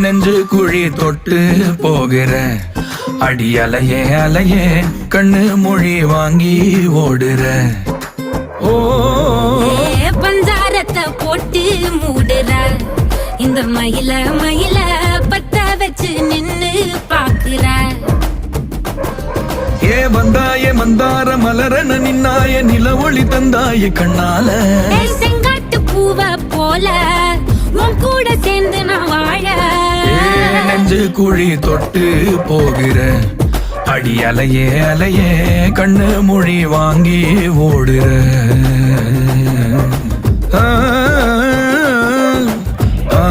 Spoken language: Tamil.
நெஞ்சு குழி தொட்டு போகிற அடி அலையே அலையே கண்ணு மொழி வாங்கி ஓடுற. ஓ பஞ்சாரத்தை போட்டு மூடுற இந்த மயில மயில பத்த வச்சு நின்னு பாக்குற. ஏ வந்தாயே மந்தார மலரன நின்னாய நில ஒளி தந்தாய கண்ணால. செங்காட்டு பூவ போல உன் கூட சேர்ந்து நான் வாழ. நெஞ்சு குழி தொட்டு போகிற அடி அலையே அலையே கண்ணு மொழி வாங்கி ஓடுற. ஆ ஆ